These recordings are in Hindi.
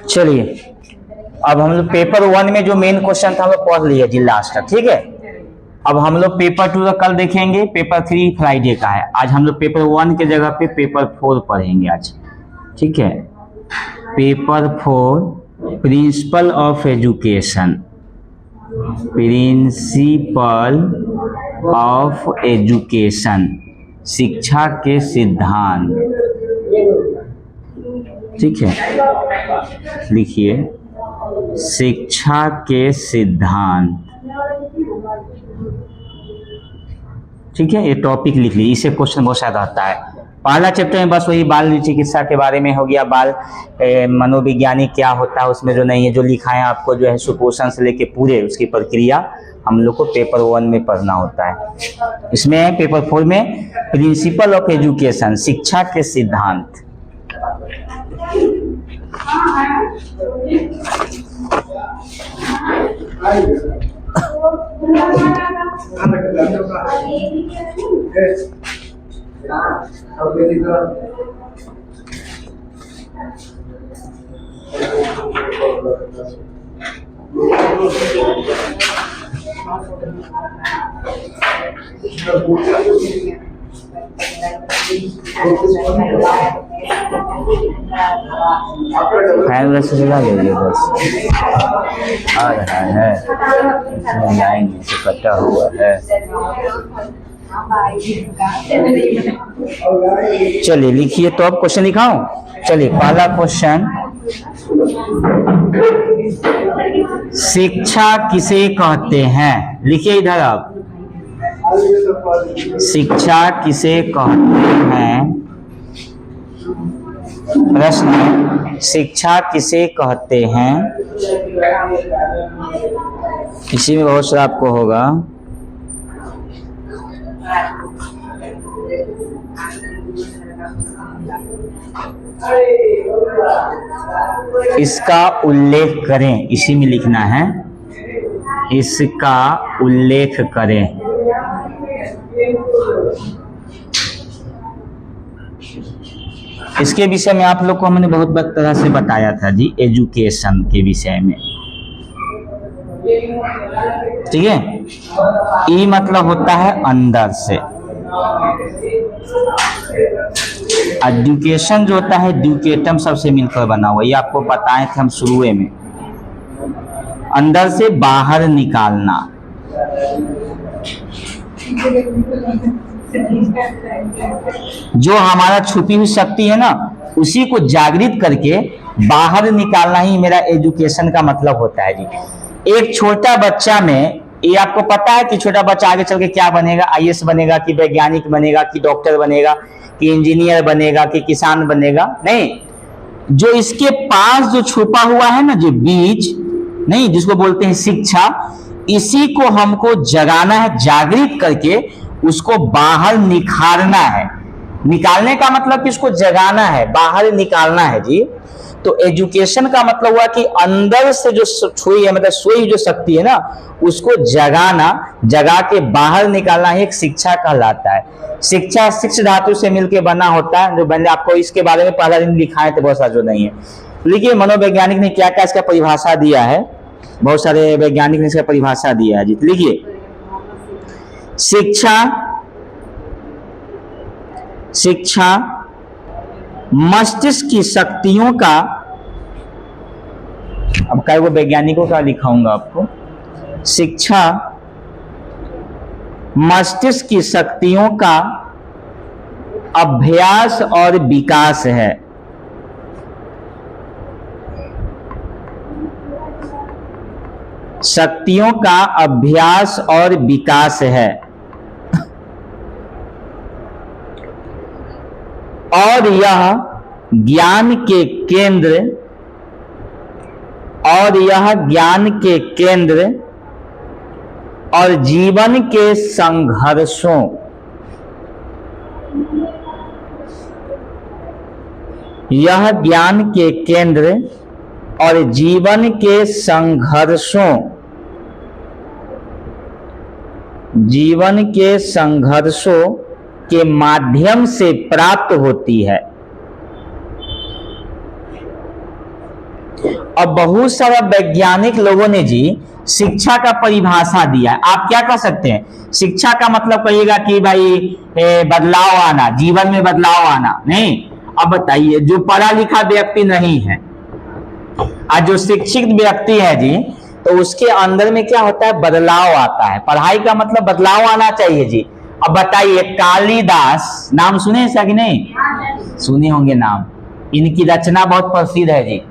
चलिए, अब हम लोग पेपर 1 में जो मेन क्वेश्चन था हम लोग पढ़ लिया जी लास्ट तक, ठीक है। अब हम लोग पेपर 2 कल देखेंगे, पेपर 3 फ्राइडे का है। आज हम लोग पेपर 1 के जगह पे पेपर 4 पढ़ेंगे आज, ठीक है। Paper 4 principle of education, principle of education, शिक्षा के सिद्धांत, ठीक है। लिखिए शिक्षा के सिद्धांत, ठीक है। ये टॉपिक लिख लीजिए, इससे क्वेश्चन बहुत सारा आता है। पहला चैप्टर में बस वही बाल चिकित्सा के बारे में हो गया, बाल मनोविज्ञानिक क्या होता है उसमें जो नहीं है, जो लिखा है आपको जो है सुपोषण से लेके पूरे उसकी प्रक्रिया हम लोग को पेपर 1 में पढ़ना होता है। इसमें पेपर 4 में प्रिंसिपल ऑफ एजुकेशन, शिक्षा के सिद्धांत। फैन से चला लीजिए, बस आ रहा है, इसमें लाएंगे से कटा हुआ है। चलिए लिखिए, तो अब क्वेश्चन लिखाऊं। चलिए पहला क्वेश्चन, शिक्षा किसे कहते हैं? लिखिए इधर आप, शिक्षा किसे कहते हैं? प्रश्न है, शिक्षा किसे कहते हैं? इसी में बहुत सारा आपको होगा। इसका उल्लेख करें, इसी में लिखना है, इसका उल्लेख करें। इसके विषय में आप लोग को हमने बहुत तरह से बताया था जी, एजुकेशन के विषय में, ठीक है। ई मतलब होता है अंदर से, एजुकेशन जो होता है एडुकेटम सबसे मिलकर बना हुआ, ये आपको बताए थे हम शुरुए में। अंदर से बाहर निकालना, जो हमारा छुपी हुई शक्ति है ना, उसी को जागृत करके बाहर निकालना ही मेरा एजुकेशन का मतलब होता है जी। एक छोटा बच्चा में, ये आपको पता है कि छोटा बच्चा आगे चल के क्या बनेगा, आईएएस बनेगा कि वैज्ञानिक बनेगा कि डॉक्टर बनेगा कि इंजीनियर बनेगा कि किसान बनेगा? नहीं, जो इसके पास जो छुपा हुआ है ना, जो बीज नहीं, जिसको बोलते हैं शिक्षा, इसी को हमको जगाना है, जागृत करके उसको बाहर निखारना है। निकालने का मतलब कि उसको जगाना है, बाहर निकालना है जी। तो एजुकेशन का मतलब हुआ कि अंदर से जो छुई है, मतलब सोई जो शक्ति है ना, उसको जगाना, जगा के बाहर निकालना ही एक शिक्षा कहलाता है। शिक्षा शिक्ष धातु से मिलकर बना होता है, जो मैंने आपको इसके बारे में पहला दिन लिखाए थे, बहुत सारा जो नहीं है। देखिए मनोवैज्ञानिक ने क्या क्या इसका परिभाषा दिया है, बहुत सारे वैज्ञानिक ने इसका परिभाषा दिया है जी। लिखिए, शिक्षा मस्तिष्क की शक्तियों का अब कई वो वैज्ञानिकों का लिखाऊंगा आपको। शिक्षा मस्तिष्क की शक्तियों का अभ्यास और विकास है। शक्तियों का अभ्यास और विकास है और यह ज्ञान के केंद्र और जीवन के संघर्षों यह ज्ञान के केंद्र और जीवन के संघर्षों के माध्यम से प्राप्त होती है। अब बहुत सारा वैज्ञानिक लोगों ने जी शिक्षा का परिभाषा दिया है। आप क्या कह सकते हैं? शिक्षा का मतलब कहिएगा कि भाई बदलाव आना, जीवन में बदलाव आना, नहीं। अब बताइए, जो पढ़ा लिखा व्यक्ति नहीं है और जो शिक्षित व्यक्ति है जी, तो उसके अंदर में क्या होता है? बदलाव आता है। पढ़ाई का मतलब बदलाव आना चाहिए जी। अब बताइए, कालिदास नाम सुने हैं कि नहीं? सुने होंगे नाम। इनकी रचना बहुत प्रसिद्ध है जी।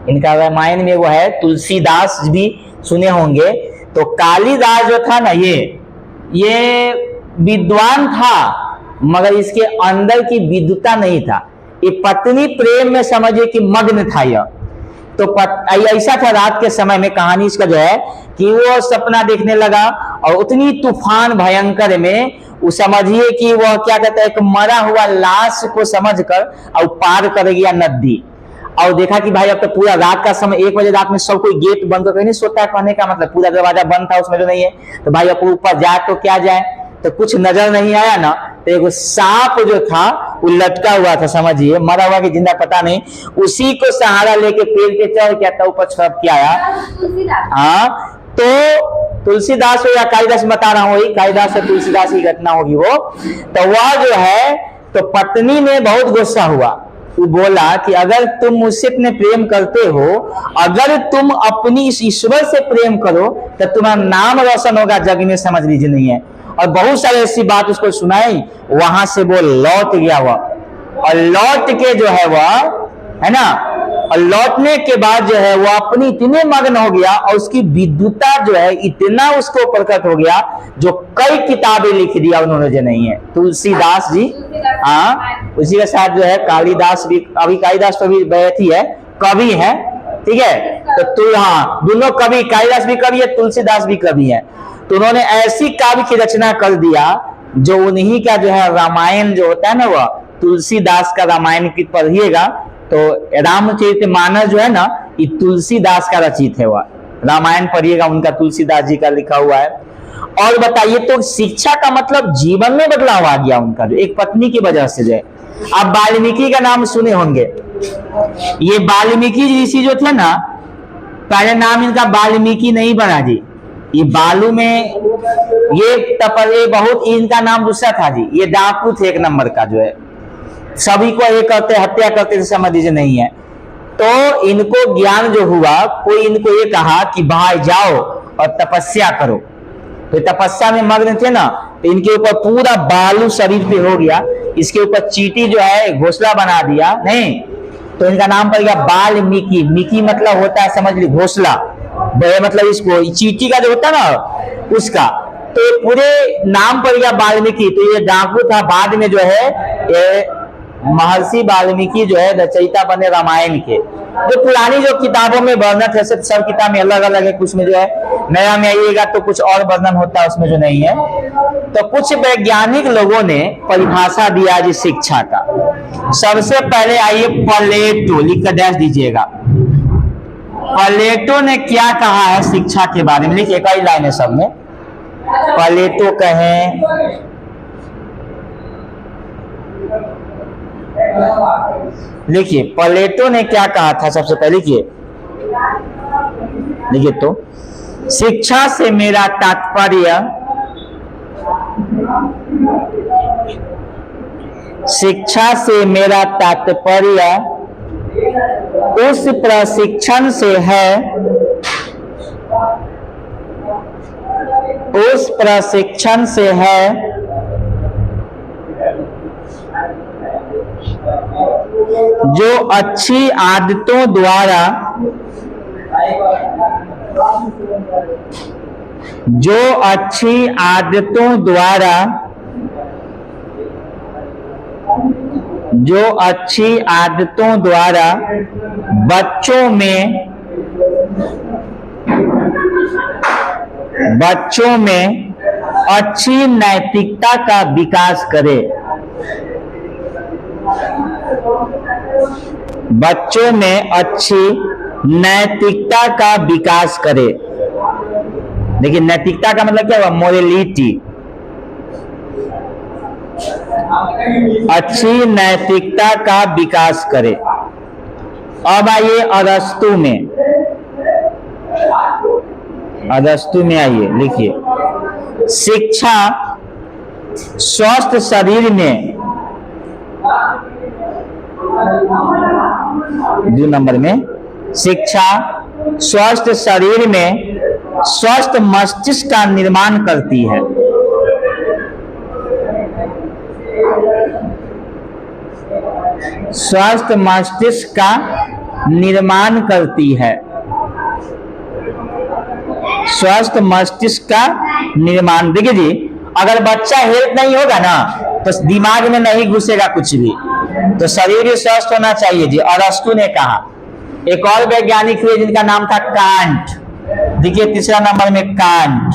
इनका रामायण में वो है, तुलसीदास भी सुने होंगे। तो कालिदास जो था ना, ये विद्वान था, मगर इसके अंदर की विद्वता नहीं था। ये पत्नी प्रेम में समझिए कि मग्न था यह। तो ऐसा था रात के समय में, कहानी इसका जो है कि वो सपना देखने लगा और उतनी तूफान भयंकर में वो समझिए कि वह क्या कहता है, एक मरा हुआ लाश को समझकर और पार कर गया नदी। और देखा कि भाई अब तो पूरा रात का समय, 1 बजे रात में सब कोई गेट बंद करके नहीं सोता है, कहने का मतलब पूरा दरवाजा बंद था, उसमें जो नहीं है। तो भाई अब ऊपर जाए तो क्या जाए, तो कुछ नजर नहीं आया ना। तो एक सांप जो था वो लटका हुआ था, समझिए मरा हुआ कि जिंदा पता नहीं। उसी को सहारा लेके पेड़ पे चढ़ के आता ऊपर छप के आया। हाँ, तो तुलसीदास या कालिदास बता रहा हूँ, वही कालिदास से तुलसीदास की घटना होगी वो। तो वह जो है, तो पत्नी में बहुत गुस्सा हुआ। वो बोला कि अगर तुम मुझसे इतने प्रेम करते हो, अगर तुम अपनी इस ईश्वर से प्रेम करो तो तुम्हारा नाम रोशन होगा जग में, समझ लीजिए नहीं है। और बहुत सारी ऐसी बात उसको सुनाई। वहां से वो लौट गया वह, और लौट के जो है वह है ना, और लौटने के बाद जो है वो अपनी इतने मग्न हो गया और उसकी विद्वता जो है इतना उसको प्रकट हो गया, जो कई किताबें लिख दिया उन्होंने जो नहीं है, तुलसीदास जी। हाँ, उसी के साथ जो है कालिदास भी, अभी कालिदास तो भी बैठी है, कवि है, ठीक है। तो हाँ, दोनों कवि, कालिदास भी कवि है, तुलसीदास भी कवि है। तो उन्होंने ऐसी काव्य की रचना कर दिया जो उन्हीं का जो है रामायण जो होता है ना, वह तुलसीदास का रामायण की पढ़िएगा तो रामचरितमानस जो है ना, ये तुलसीदास का रचित है। वह रामायण पढ़िएगा, उनका तुलसीदास जी का लिखा हुआ है। और बताइए, तो शिक्षा का मतलब जीवन में बदलाव आ गया उनका, जो एक पत्नी की वजह से जो है। आप वाल्मीकि का नाम सुने होंगे। ये वाल्मीकि ऋषि जो थे ना, पहले नाम इनका वाल्मीकि नहीं बना जी, ये बालू में ये बहुत, इनका नाम दूसरा था जी। ये डाकू थे 1 नंबर का जो है, सभी को ये करते, हत्या करते थे, समझ लीजिए नहीं है। तो इनको ज्ञान जो हुआ, कोई इनको ये कहा कि भाई जाओ और तपस्या करो। तो तपस्या में मग्न थे ना, तो इनके ऊपर पूरा बालू शरीर पे हो गया, इसके ऊपर चींटी जो है घोंसला बना दिया, नहीं तो इनका नाम पड़ गया वाल्मीकि। मिकी मतलब होता है, समझ ली, घोंसला, मतलब इसको चींटी का जो होता है ना उसका। तो पूरे नाम पड़ गया वाल्मीकि। तो ये डाकू था, बाद में जो है ये महर्षि वाल्मीकि जो है रचयिता बने रामायण के। जो पुरानी जो किताबों में वर्णन है, सब किताब में अलग अलग है, कुछ में जो है नया में आइएगा तो कुछ और वर्णन होता है, उसमें जो नहीं है। तो कुछ वैज्ञानिक लोगों ने परिभाषा दिया जी शिक्षा का। सबसे पहले आइए प्लेटो, लिख कर डैश दीजिएगा। प्लेटो ने क्या कहा है शिक्षा के बारे में, लिखिए, कई लाइन है सब में। प्लेटो कहें, लिखिए प्लेटो ने क्या कहा था सबसे पहले, लिखिए तो, शिक्षा से मेरा तात्पर्य, शिक्षा से मेरा तात्पर्य उस प्रशिक्षण से है, उस प्रशिक्षण से है जो अच्छी आदतों द्वारा, जो अच्छी आदतों द्वारा, जो अच्छी आदतों द्वारा बच्चों में अच्छी नैतिकता का विकास करे, बच्चों में अच्छी नैतिकता का विकास करे। देखिए नैतिकता का मतलब क्या हुआ? मोरलिटी। अच्छी नैतिकता का विकास करे। अब आइए अरस्तु में, अरस्तु में आइए, लिखिए शिक्षा स्वस्थ शरीर में, 2 नंबर में, शिक्षा स्वस्थ शरीर में स्वस्थ मस्तिष्क का निर्माण करती है। स्वस्थ मस्तिष्क का निर्माण करती है। स्वस्थ मस्तिष्क का निर्माण। देखिए जी, अगर बच्चा हेल्थ नहीं होगा ना तो दिमाग में नहीं घुसेगा कुछ भी, तो शरीर भी स्वस्थ होना चाहिए जी। अरस्तु ने कहा। एक और वैज्ञानिक थे जिनका नाम था कांट। देखिए तीसरा नंबर में कांट,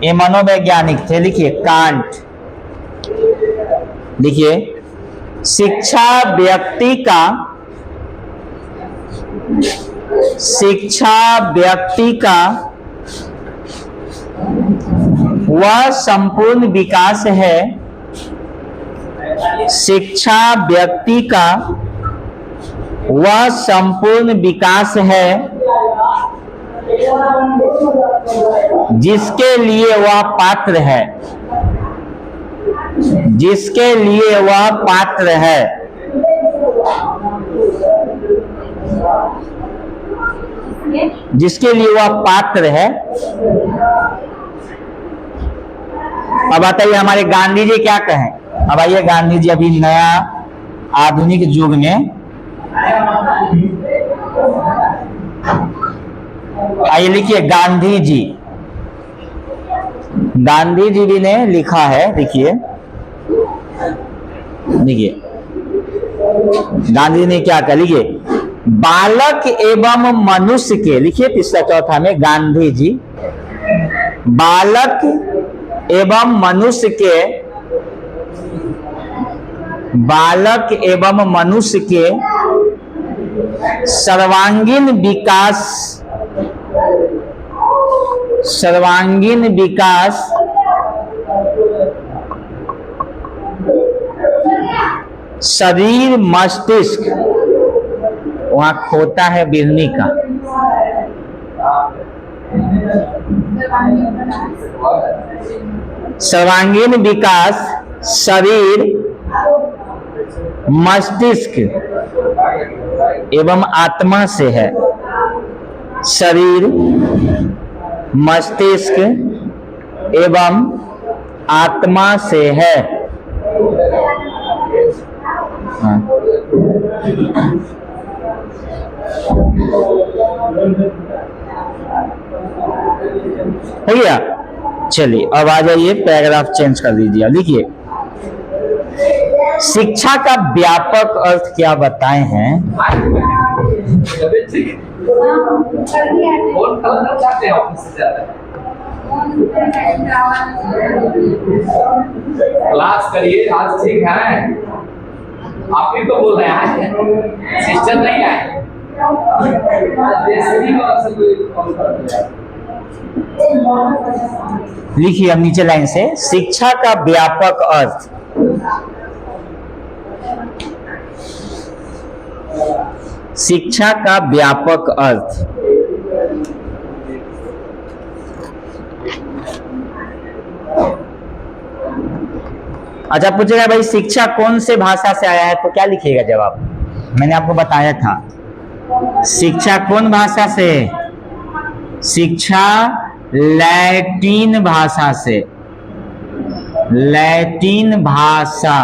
ये मनोवैज्ञानिक थे। लिखिए कांट। देखिए शिक्षा व्यक्ति का, शिक्षा व्यक्ति का वह संपूर्ण विकास है, शिक्षा व्यक्ति का वह संपूर्ण विकास है जिसके लिए वह पात्र है, जिसके लिए वह पात्र है। जिसके लिए वह पात्र है। अब बताइए हमारे गांधी जी क्या कहें। अब आइए गांधी जी अभी नया आधुनिक युग में, आइए लिखिए गांधी जी। गांधी जी भी ने लिखा है। देखिए देखिए गांधी जी ने क्या कहा, लिखिए बालक एवं मनुष्य के, लिखिए तीसरा चौथा में गांधी जी बालक एवं मनुष्य के, बालक एवं मनुष्य के सर्वांगीण विकास, सर्वांगीण विकास शरीर मस्तिष्क, वहां खोता है बिरनी का, सर्वांगीण विकास शरीर मस्तिष्क एवं आत्मा से है। शरीर मस्तिष्क एवं आत्मा से है। हाँ। भैया चलिए अब आ जाइए, पैराग्राफ चेंज कर दीजिए। लिखिए शिक्षा का व्यापक अर्थ क्या बताए हैं। क्लास करिए, आज ठीक है। आप ही तो बोल रहे हैं, सिस्टर नहीं आए। लिखिए अब नीचे लाइन से, शिक्षा का व्यापक अर्थ, शिक्षा का व्यापक अर्थ अच्छा पूछेगा भाई शिक्षा कौन से भाषा से आया है, तो क्या लिखिएगा जवाब। मैंने आपको बताया था। शिक्षा कौन भाषा से? शिक्षा लैटिन भाषा से, लैटिन भाषा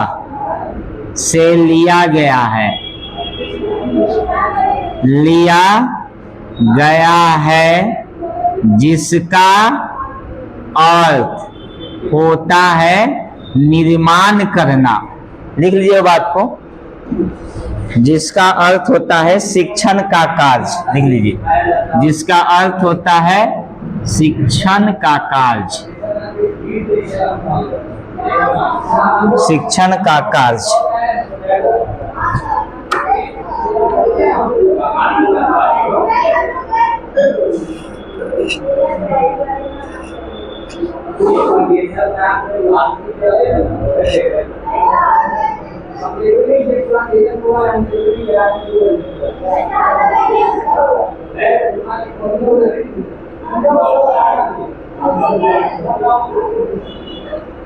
से लिया गया है, लिया गया है, जिसका अर्थ होता है निर्माण करना। लिख लीजिए बात को, जिसका अर्थ होता है शिक्षण का कार्य। लिख लीजिए, जिसका अर्थ होता है शिक्षण का कार्य, शिक्षण का कार्य।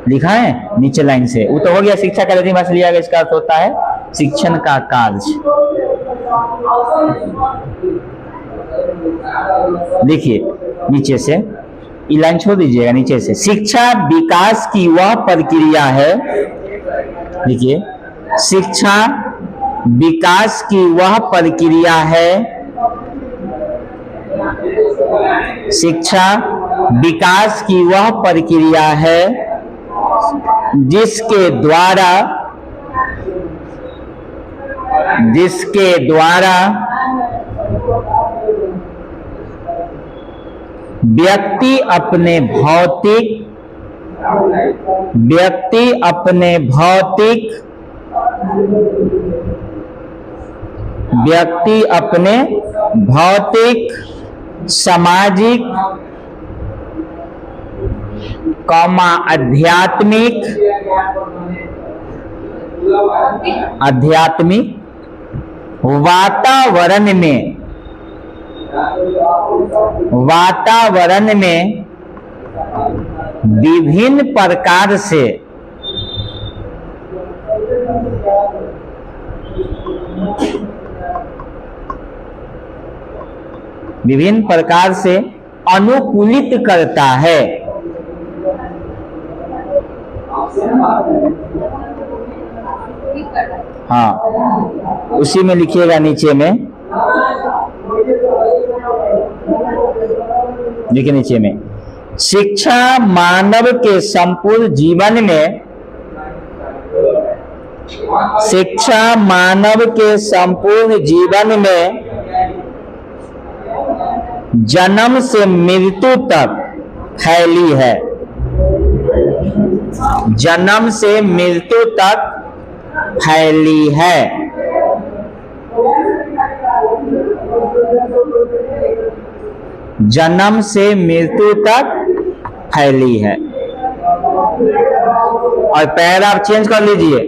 लिखा है नीचे लाइन से, वो तो हो गया। शिक्षा का लैटिन भाषा लिया गया, इसका अर्थ होता है शिक्षण का कार्य। देखिए नीचे से, ये लाइन छोड़ दीजिएगा, नीचे से। शिक्षा विकास की वह प्रक्रिया है, देखिए, शिक्षा विकास की वह प्रक्रिया है, शिक्षा विकास की वह प्रक्रिया है जिसके द्वारा व्यक्ति अपने भौतिक, सामाजिक, आध्यात्मिक वातावरण में विभिन्न प्रकार से अनुकूलित करता है। हाँ, उसी में लिखिएगा नीचे में, देखिए नीचे में, शिक्षा मानव के संपूर्ण जीवन में, शिक्षा मानव के संपूर्ण जीवन में जन्म से मृत्यु तक फैली है, जन्म से मृत्यु तक फैली है। जन्म से मृत्यु तक फैली है। और पैरा आप चेंज कर लीजिए,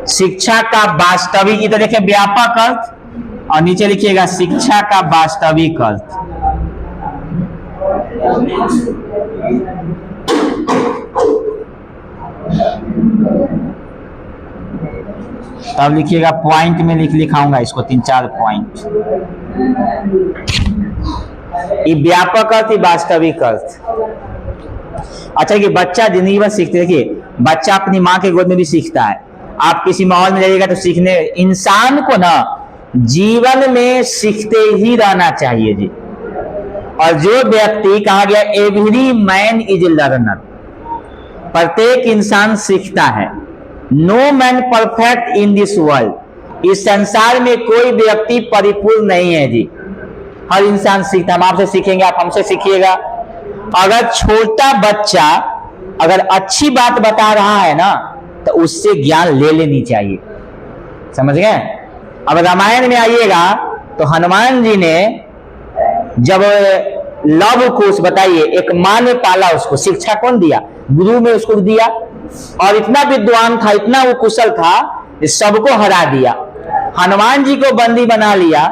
शिक्षा का वास्तविक, इधर देखिए व्यापक अर्थ, और नीचे लिखिएगा शिक्षा का वास्तविक अर्थ। तब लिखिएगा, पॉइंट में लिखाऊंगा इसको 3-4 पॉइंट। ये व्यापक अर्थ, ये वास्तविक अर्थ। अच्छा, कि बच्चा जिंदगी भर सीखते, देखिए बच्चा अपनी माँ के गोद में भी सीखता है, आप किसी माहौल में जाइएगा तो सीखने, इंसान को ना जीवन में सीखते ही रहना चाहिए जी। और जो व्यक्ति, कहा गया एवरी मैन इज लर्नर, प्रत्येक इंसान सीखता है। No man perfect in this world, इस संसार में कोई व्यक्ति परिपूर्ण नहीं है जी, हर इंसान सीखता है। हम आपसे सीखेंगे, आप हमसे सीखिएगा। अगर छोटा बच्चा अगर अच्छी बात बता रहा है ना, तो उससे ज्ञान ले लेनी चाहिए, समझ गए। अब रामायण में आइएगा तो हनुमान जी ने जब लव कुश, बताइए, एक माँ ने पाला उसको, शिक्षा कौन दिया? गुरु में उसको दिया, और इतना विद्वान था, इतना वो कुशल था, सबको हरा दिया। हनुमान जी को बंदी बना लिया,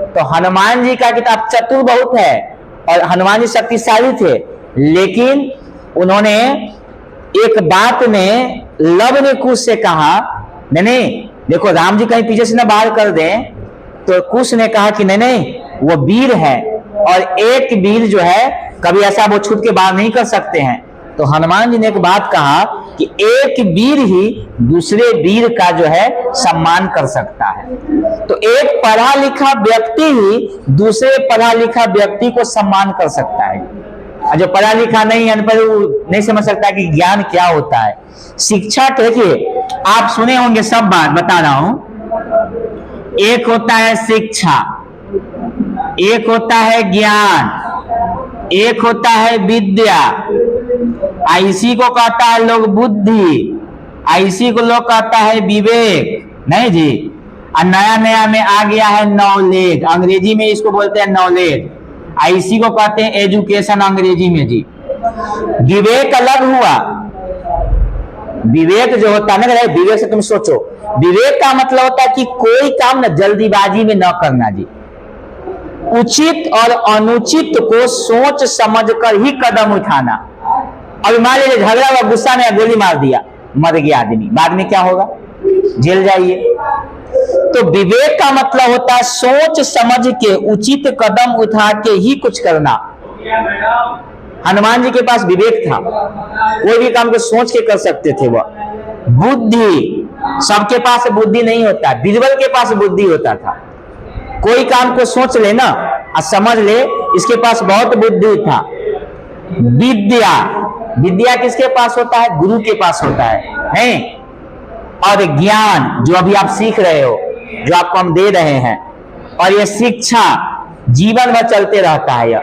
तो हनुमान जी का किताब चतुर बहुत है और हनुमान जी शक्तिशाली थे, लेकिन उन्होंने एक बात में लव ने कुश से कहा, नहीं देखो राम जी कहीं पीछे से ना बाहर कर दें तो कुश ने कहा कि नहीं नहीं वो वीर है और एक वीर जो है कभी ऐसा वो छूट के बाहर नहीं कर सकते हैं। तो हनुमान जी ने एक बात कहा कि एक वीर ही दूसरे वीर का जो है सम्मान कर सकता है। तो एक पढ़ा लिखा व्यक्ति ही दूसरे पढ़ा लिखा व्यक्ति को सम्मान कर सकता है। और जो पढ़ा लिखा नहीं है अनपढ़ वो नहीं समझ सकता कि ज्ञान क्या होता है। शिक्षा देखिए आप सुने होंगे सब बात बता रहा हूं। एक होता है शिक्षा, एक होता है ज्ञान, एक होता है विद्या, इसी को कहता है लोग बुद्धि, इसी को लोग कहता है विवेक, नहीं जी। और नया नया में आ गया है नॉलेज, अंग्रेजी में इसको बोलते हैं नॉलेज, इसी को कहते हैं एजुकेशन अंग्रेजी में जी। विवेक अलग हुआ, विवेक जो होता है ना, विवेक से तुम सोचो, विवेक का मतलब होता है कि कोई काम ना जल्दीबाजी में न करना जी, उचित और अनुचित को सोच समझकर ही कदम उठाना। अब मान लीजिए झगड़ा हुआ, गुस्सा में गोली मार दिया, मर गया आदमी, बाद में क्या होगा? जेल जाइए। तो विवेक का मतलब होता है सोच समझ के उचित कदम उठा के ही कुछ करना। हनुमान जी के पास विवेक था, कोई भी काम को सोच के कर सकते थे। वह बुद्धि, सबके पास बुद्धि नहीं होता, बीरबल के पास बुद्धि होता था, कोई काम को सोच ले ना और समझ ले, इसके पास बहुत बुद्धि था। विद्या, विद्या किसके पास होता है? गुरु के पास होता है। और ज्ञान जो अभी आप सीख रहे हो, जो आपको हम दे रहे हैं, और ये शिक्षा जीवन भर चलते रहता है। यह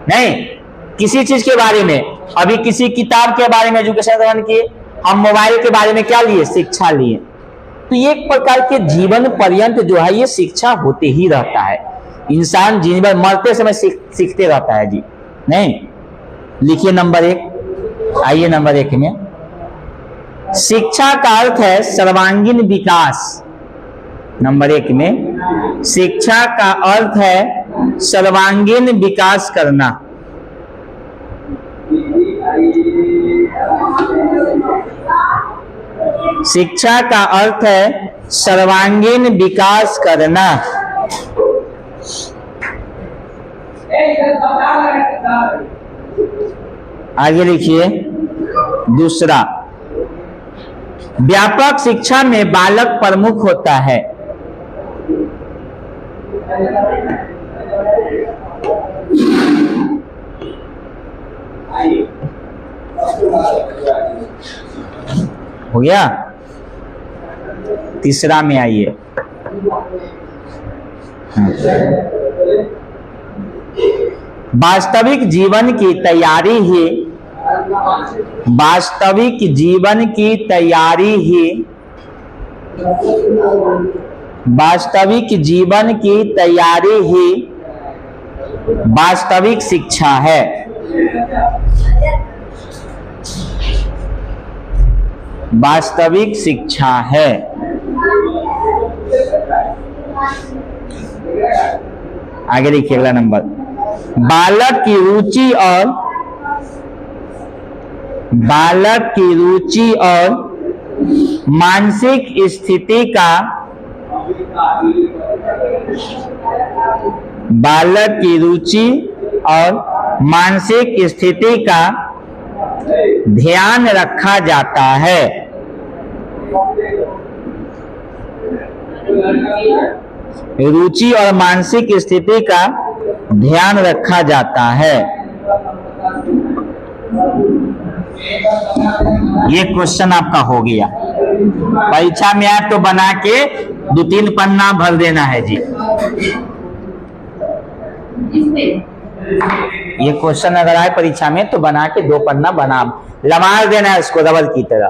नहीं किसी चीज के बारे में, अभी किसी किताब के बारे में एजुकेशन ग्रहण किए, हम मोबाइल के बारे में क्या लिए? शिक्षा लिए। तो ये एक प्रकार के जीवन पर्यंत जो है ये शिक्षा होते ही रहता है। इंसान जीवन भर मरते समय सीखते रहता है जी। नहीं लिखिए नंबर 1, आइए नंबर 1 में, शिक्षा का अर्थ है सर्वांगीण विकास। नंबर 1 में शिक्षा का अर्थ है सर्वांगीण विकास करना। शिक्षा का अर्थ है सर्वांगीण विकास करना। आगे लिखिए दूसरा, व्यापक शिक्षा में बालक प्रमुख होता है। हो गया? तीसरा में आइए, वास्तविक जीवन की तैयारी ही, वास्तविक जीवन की तैयारी ही, वास्तविक जीवन की तैयारी ही वास्तविक शिक्षा है। वास्तविक शिक्षा है। आगे देखिए अगला नंबर, बालक की रुचि और, बालक की रुचि और मानसिक स्थिति का, बालक की रुचि और मानसिक स्थिति का ध्यान रखा जाता है। रुचि और मानसिक स्थिति का ध्यान रखा जाता है। ये क्वेश्चन आपका हो गया, परीक्षा में आए तो बना के 2-3 पन्ना भर देना है जी। ये क्वेश्चन अगर आए परीक्षा में तो बना के 2 पन्ना बना लमार देना है उसको रबड़ की तरह,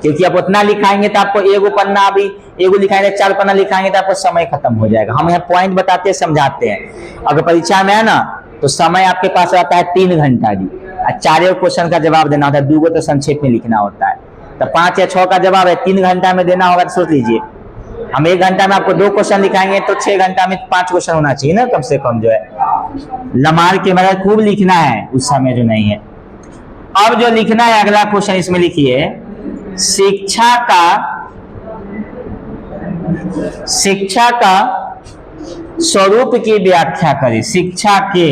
क्योंकि आप उतना लिखाएंगे तो आपको एगो पन्ना, अभी एगो लिखाएंगे 4 पन्ना लिखाएंगे तो आपको समय खत्म हो जाएगा। हम यहाँ पॉइंट बताते हैं, समझाते हैं। अगर परीक्षा में है ना तो समय आपके पास रहता है 3 घंटा जी, और 4 क्वेश्चन का जवाब देना होता है, 2 तो संक्षेप में लिखना होता है। तो 5 या 6 का जवाब है, 3 घंटा में देना होगा। तो सोच लीजिए हम 1 घंटा में आपको 2 क्वेश्चन लिखाएंगे तो 6 घंटा में 5 क्वेश्चन होना चाहिए ना कम से कम, जो है लमार के मतलब खूब लिखना है उस समय जो नहीं है। अब जो लिखना है अगला क्वेश्चन, इसमें लिखिए शिक्षा का शिक्षा का स्वरूप की व्याख्या करें। शिक्षा के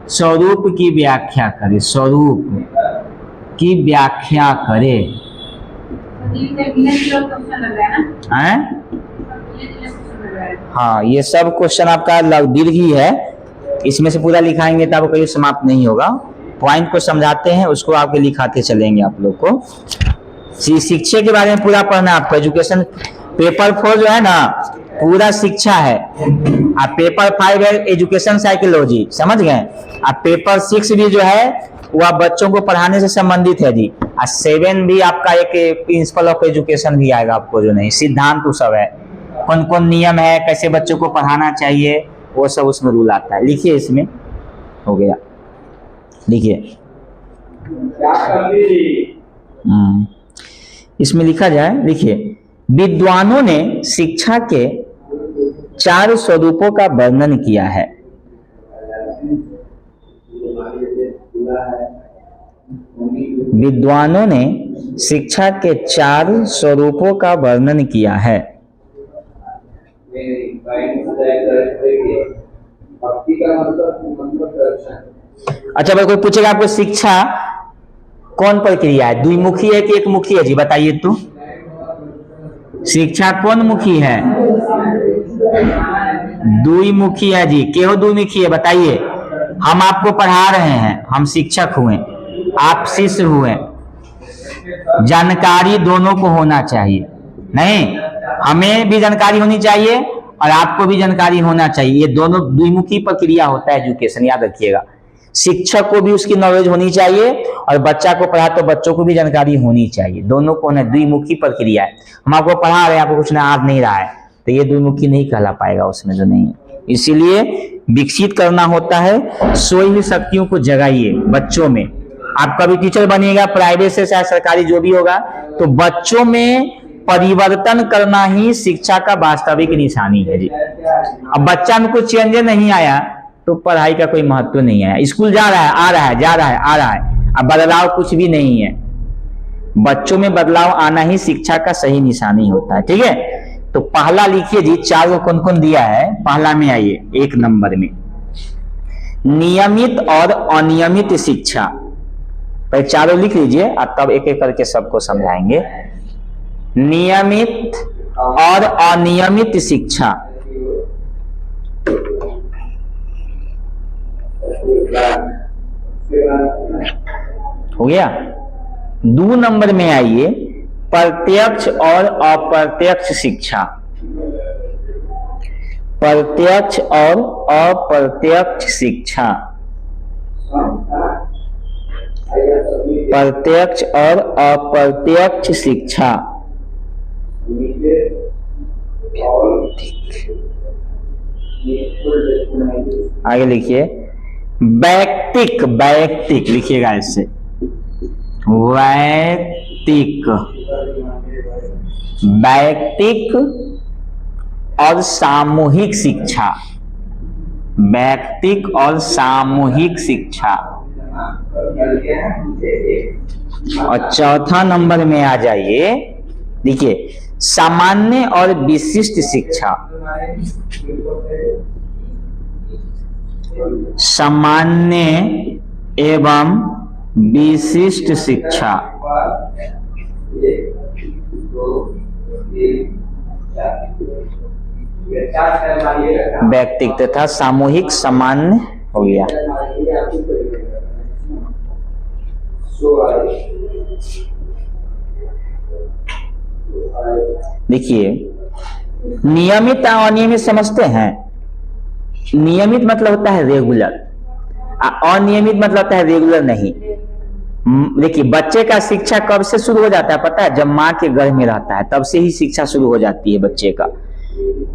स्वरूप की व्याख्या करें। स्वरूप की व्याख्या करें। हैं? हाँ, ये सब क्वेश्चन आपका दीर्घ ही है, इसमें से पूरा लिखाएंगे तो आपको कहीं समाप्त नहीं होगा। पॉइंट को समझाते हैं, उसको आपके लिखाते चलेंगे आप लोग को। शिक्षा के बारे में पूरा पढ़ना आपको। एजुकेशन पेपर 4 जो है ना पूरा शिक्षा है। आप पेपर 5 है एजुकेशन साइकोलॉजी, समझ गए। आप पेपर 6 भी जो है वह बच्चों को पढ़ाने से संबंधित है जी। और 7 भी आपका एक प्रिंसिपल ऑफ एजुकेशन भी आएगा आपको, जो नहीं सिद्धांत तो सब है, कौन कौन नियम है, कैसे बच्चों को पढ़ाना चाहिए, वो सब उसमें रूल आता है। लिखिए, इसमें हो गया, लिखिए। इसमें लिखा जाए, लिखिए। विद्वानों ने शिक्षा के 4 स्वरूपों का वर्णन किया है। विद्वानों ने शिक्षा के 4 स्वरूपों का वर्णन किया है। अच्छा भाई, कोई पूछेगा आपको शिक्षा कौन प्रक्रिया है, द्विमुखी है कि एक मुखी है जी, बताइए तो। शिक्षा कौन मुखी है? द्विमुखी है जी। क्यों द्विमुखी है बताइए। हम आपको पढ़ा रहे हैं, हम शिक्षक हुए, आप शिष्य हुए, जानकारी दोनों को होना चाहिए। नहीं, हमें भी जानकारी होनी चाहिए और आपको भी जानकारी होना चाहिए। ये दोनों द्विमुखी प्रक्रिया होता है एजुकेशन, याद रखिएगा। शिक्षक को भी उसकी नॉलेज होनी चाहिए और बच्चा को पढ़ा तो बच्चों को भी जानकारी होनी चाहिए। दोनों को ना द्विमुखी प्रक्रिया है। हम आपको पढ़ा रहे हैं, आपको कुछ आ नहीं रहा है, तो ये द्विमुखी नहीं कहला पाएगा उसमें, जो नहीं है। इसीलिए विकसित करना होता है, सोई हुई शक्तियों को जगाइए बच्चों में। आप कभी टीचर बनिएगा, प्राइवेट से चाहे सरकारी जो भी होगा, तो बच्चों में परिवर्तन करना ही शिक्षा का वास्तविक निशानी है जी। अब बच्चा में कुछ चेंज नहीं आया तो पढ़ाई का कोई महत्व नहीं है। स्कूल जा रहा है, आ रहा है, जा रहा है, आ रहा है, अब बदलाव कुछ भी नहीं है। बच्चों में बदलाव आना ही शिक्षा का सही निशानी होता है। ठीक है, तो पहला लिखिए जी, 4 को कौन कौन दिया है। पहला में आइए, 1 नंबर में नियमित और अनियमित शिक्षा। पहले चारों लिख लीजिए और तब एक एक करके सबको समझाएंगे। नियमित और अनियमित शिक्षा। हो गया। 2 नंबर में आइए, प्रत्यक्ष और अप्रत्यक्ष शिक्षा। प्रत्यक्ष और अप्रत्यक्ष शिक्षा। प्रत्यक्ष और अप्रत्यक्ष शिक्षा। आगे लिखिए, वैयक्तिक। वैयक्तिक लिखिएगा इससे, वैयक्तिक। वैयक्तिक और सामूहिक शिक्षा। वैयक्तिक और सामूहिक शिक्षा। और चौथा नंबर में आ जाइए, देखिए, सामान्य और विशिष्ट शिक्षा। सामान्य एवं विशिष्ट शिक्षा। व्यक्तिगत तथा सामूहिक सामान्य हो गया। देखिए, नियमित और अनियमित समझते हैं। नियमित मतलब होता है रेगुलर, अनियमित मतलब होता है रेगुलर नहीं। देखिए, बच्चे का शिक्षा कब से शुरू हो जाता है पता है? जब माँ के गर्भ में रहता है तब से ही शिक्षा शुरू हो जाती है बच्चे का।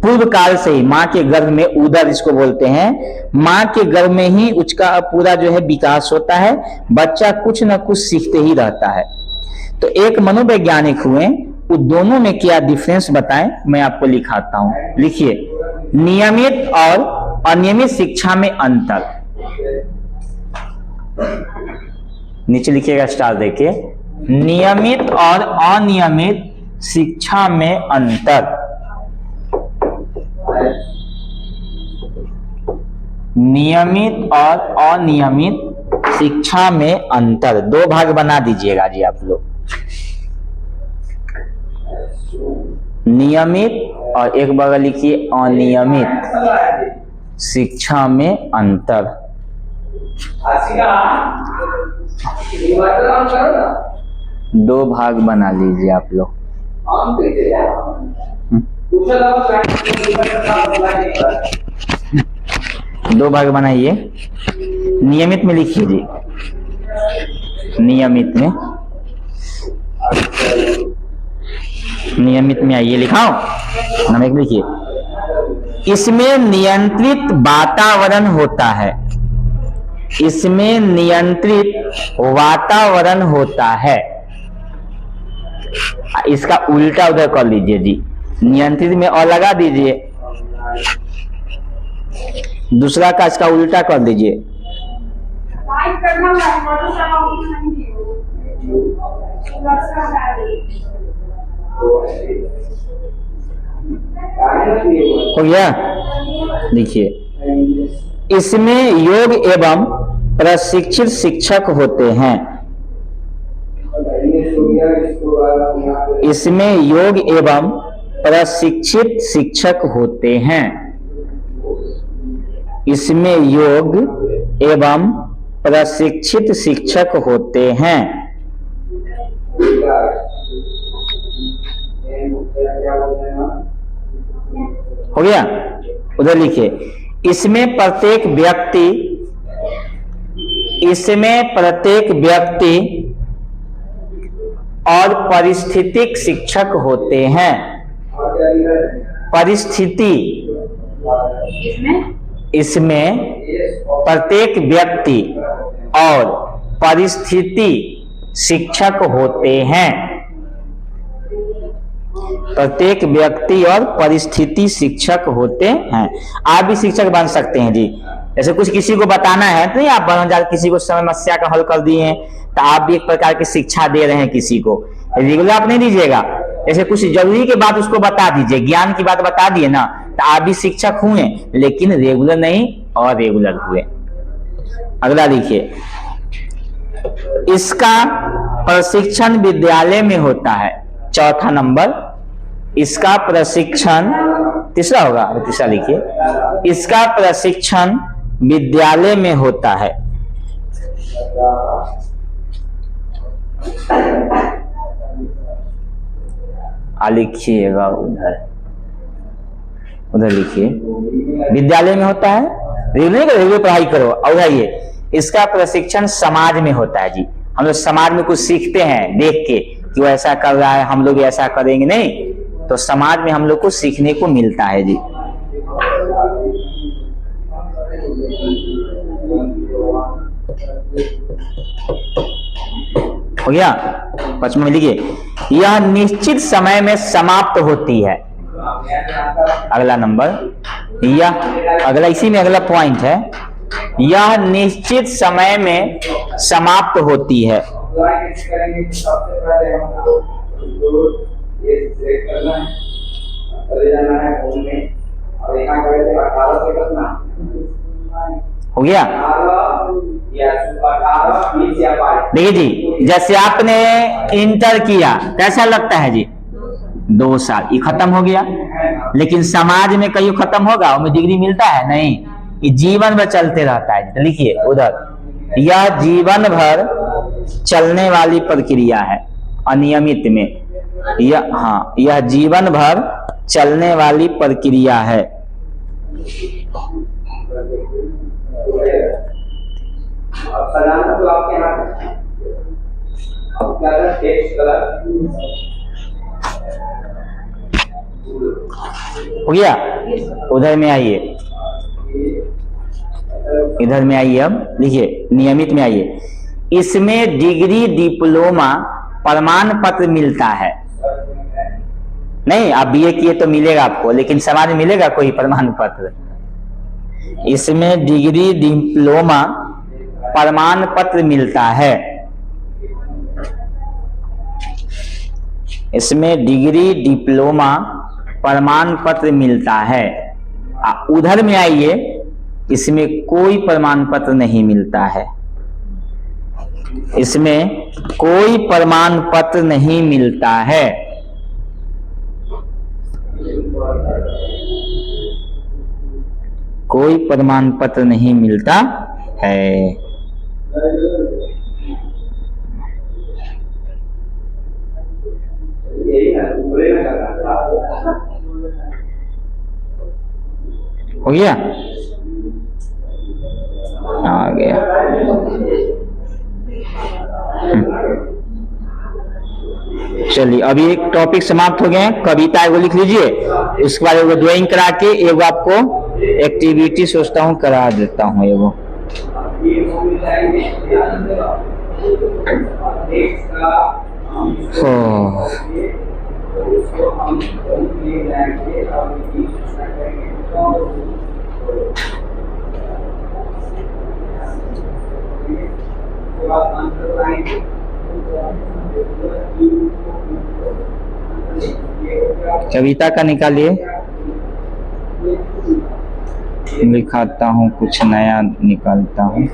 पूर्व काल से ही माँ के गर्भ में, उदर इसको बोलते हैं, माँ के गर्भ में ही उसका पूरा जो है विकास होता है। बच्चा कुछ न कुछ सीखते ही रहता है। तो एक मनोवैज्ञानिक हुए, उन दोनों में क्या डिफरेंस बताएं, मैं आपको लिखाता हूं। लिखिए, नियमित और अनियमित शिक्षा में अंतर। नीचे लिखिएगा स्टार देखिए, नियमित और अनियमित शिक्षा में अंतर। नियमित और अनियमित शिक्षा में अंतर, दो भाग बना दीजिएगा जी आप लोग। नियमित और एक बगल लिखिए अनियमित शिक्षा में अंतर। दो भाग बना लीजिए आप लोग। दो भाग बनाइए। नियमित में लिखिए जी, नियमित में आइए, लिखाओ नंबर एक लिखिए। इसमें नियंत्रित वातावरण होता है, इसमें नियंत्रित वातावरण होता है। इसका उल्टा उधर कर लीजिए जी, नियंत्रित में और लगा दीजिए, दूसरा का इसका उल्टा कर दीजिए। हो गया? देखिए, इसमें योग एवं प्रशिक्षित शिक्षक होते हैं, इसमें योग एवं प्रशिक्षित शिक्षक होते हैं, इसमें योग एवं प्रशिक्षित शिक्षक होते हैं। हो गया? उधर लिखिए, इसमें प्रत्येक व्यक्ति और परिस्थितिक शिक्षक होते हैं। परिस्थिति, इसमें प्रत्येक व्यक्ति और परिस्थिति शिक्षक होते हैं, प्रत्येक व्यक्ति और परिस्थिति शिक्षक होते हैं। आप भी शिक्षक बन सकते हैं जी। जैसे कुछ किसी को बताना है तो नहीं, आप बन जा, किसी को समस्या का हल कर दिए हैं तो आप भी एक प्रकार की शिक्षा दे रहे हैं किसी को। रेगुलर आप नहीं दीजिएगा, जैसे कुछ जरूरी की बात उसको बता दीजिए, ज्ञान की बात बता दिए ना, तो आप भी शिक्षक हुए, लेकिन रेगुलर नहीं और रेगुलर हुए। अगला देखिए, इसका प्रशिक्षण विद्यालय में होता है। चौथा नंबर, इसका प्रशिक्षण, तीसरा होगा, तीसरा लिखिए, इसका प्रशिक्षण विद्यालय में होता है। लिखिएगा उधर लिखिए, विद्यालय में होता है, रेगुलर पढ़ाई करो। और ये इसका प्रशिक्षण समाज में होता है जी। हम लोग समाज में कुछ सीखते हैं देख के कि वो ऐसा कर रहा है, हम लोग ऐसा करेंगे, नहीं तो समाज में हम लोग को सीखने को मिलता है जी। हो गया? पचमा में लिखिए, यह निश्चित समय में समाप्त होती है। अगला नंबर, यह अगला, इसी में अगला पॉइंट है, यह निश्चित समय में समाप्त होती है। हो गया? देखिए जी, जैसे आपने इंटर किया, कैसा लगता है जी? 2 साल, ये खत्म हो गया। लेकिन समाज में कहीं खत्म होगा, उसमें डिग्री मिलता है नहीं, ये जीवन भर चलते रहता है। तो लिखिए उधर, यह जीवन भर चलने वाली प्रक्रिया है। अनियमित में यह जीवन भर चलने वाली प्रक्रिया है। हो गया? उधर में आइए, इधर में आइए, अब लिखिए नियमित में आइए, इसमें डिग्री, डिप्लोमा, प्रमाण पत्र मिलता है। नहीं, आप बीए किए तो मिलेगा आपको, लेकिन समाज में मिलेगा कोई प्रमाण पत्र? इसमें डिग्री, डिप्लोमा, प्रमाण पत्र मिलता है। इसमें डिग्री, डिप्लोमा, प्रमाण पत्र मिलता है। उधर में आइए, इसमें कोई प्रमाण पत्र नहीं मिलता है, इसमें कोई प्रमाण पत्र नहीं मिलता है। कोई प्रमाण पत्र नहीं मिलता है। हो गया, आ गया। चलिए अभी एक टॉपिक समाप्त हो गए हैं। कविता एगो लिख लीजिए, उसके बाद एगो ड्राइंग करा के एगो आपको एक्टिविटी सोचता हूँ करा देता हूँ एगो। कविता का निकालिए, लिखाता हूँ, कुछ नया निकालता हूँ।